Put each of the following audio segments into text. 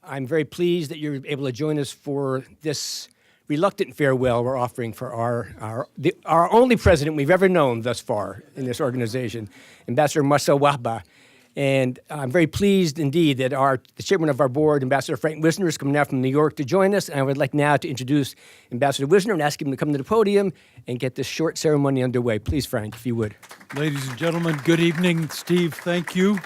I'm very pleased that you're able to join us for this reluctant farewell we're offering for our only president we've ever known thus far in this organization, Ambassador Marcelle Wahba. And I'm very pleased indeed that the chairman of our board, Ambassador Frank Wisner, is coming now from New York to join us. And I would like now to introduce Ambassador Wisner and ask him to come to the podium and get this short ceremony underway. Please, Frank, if you would. Ladies and gentlemen, good evening. Steve, thank you.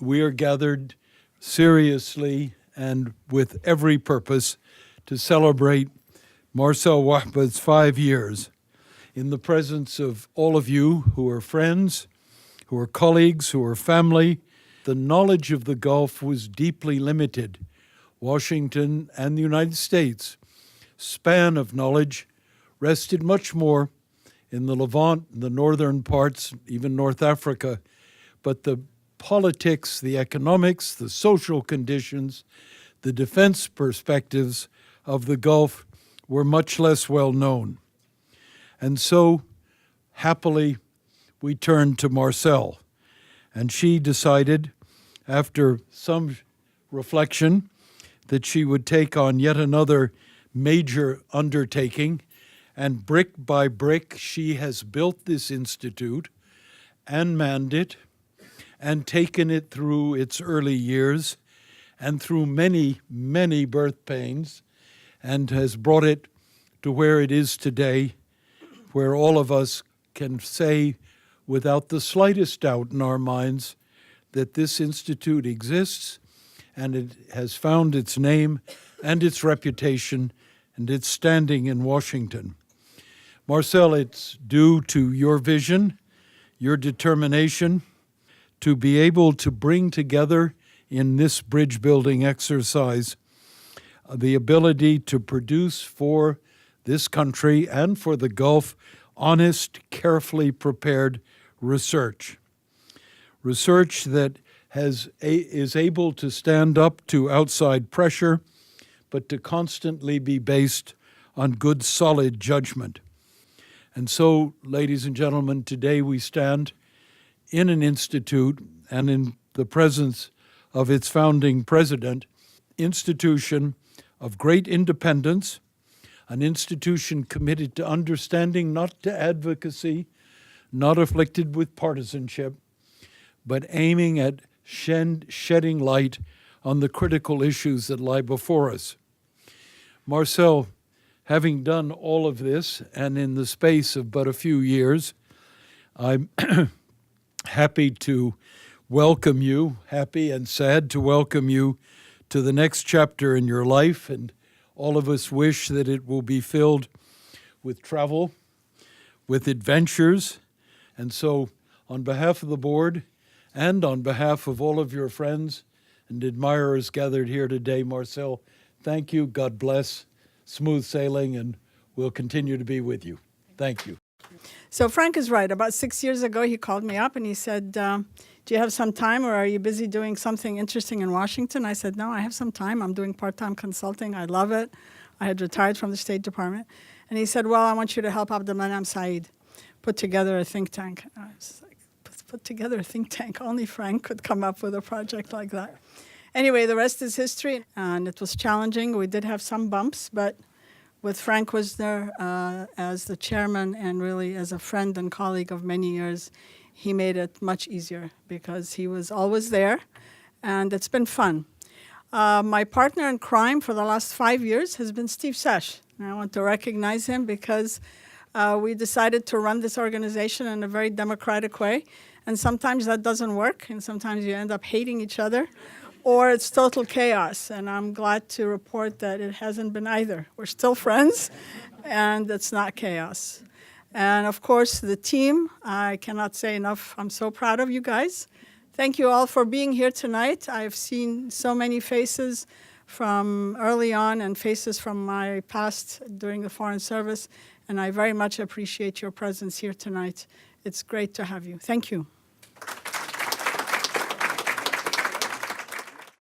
We are gathered seriously and with every purpose to celebrate Marcelle Wahba's 5 years in the presence of all of you who are friends, who are colleagues, who are family. The knowledge of the Gulf was deeply limited. Washington and the United States' span of knowledge rested much more in the Levant, the northern parts, even North Africa, but the politics, the economics, the social conditions, the defense perspectives of the Gulf were much less well known. And so, happily, we turned to Marcelle, and she decided, after some reflection, that she would take on yet another major undertaking, and brick by brick, she has built this institute and manned it and taken it through its early years and through many, many birth pains, and has brought it to where it is today, where all of us can say without the slightest doubt in our minds that this institute exists and it has found its name and its reputation and its standing in Washington. Marcelle, it's due to your vision, your determination to be able to bring together in this bridge-building exercise the ability to produce for this country and for the Gulf honest, carefully prepared research that is able to stand up to outside pressure, but to constantly be based on good, solid judgment. And so, ladies and gentlemen, today we stand in an institute and in the presence of its founding president, institution of great independence, an institution committed to understanding, not to advocacy, not afflicted with partisanship, but aiming at shedding light on the critical issues that lie before us. Marcelle, having done all of this, and in the space of but a few years, I'm happy to welcome you, happy and sad to welcome you to the next chapter in your life, and all of us wish that it will be filled with travel, with adventures. And so, on behalf of the board and on behalf of all of your friends and admirers gathered here today, Marcelle, thank you, God bless, smooth sailing, and we'll continue to be with you. Thank you. So Frank is right. About 6 years ago, he called me up and he said, do you have some time, or are you busy doing something interesting in Washington? I said, no, I have some time. I'm doing part-time consulting. I love it. I had retired from the State Department. And he said, well, I want you to help Abdel Said put together a think tank. I was like, put together a think tank? Only Frank could come up with a project like that. Anyway, the rest is history, and it was challenging. We did have some bumps, but with Frank Wisner as the chairman and really as a friend and colleague of many years, he made it much easier because he was always there, and it's been fun. My partner in crime for the last 5 years has been Steve Seche. And I want to recognize him because we decided to run this organization in a very democratic way, and sometimes that doesn't work, and sometimes you end up hating each other, or it's total chaos, and I'm glad to report that it hasn't been either. We're still friends, and it's not chaos. And of course, the team, I cannot say enough, I'm so proud of you guys. Thank you all for being here tonight. I've seen so many faces from early on and faces from my past during the Foreign Service, and I very much appreciate your presence here tonight. It's great to have you. Thank you.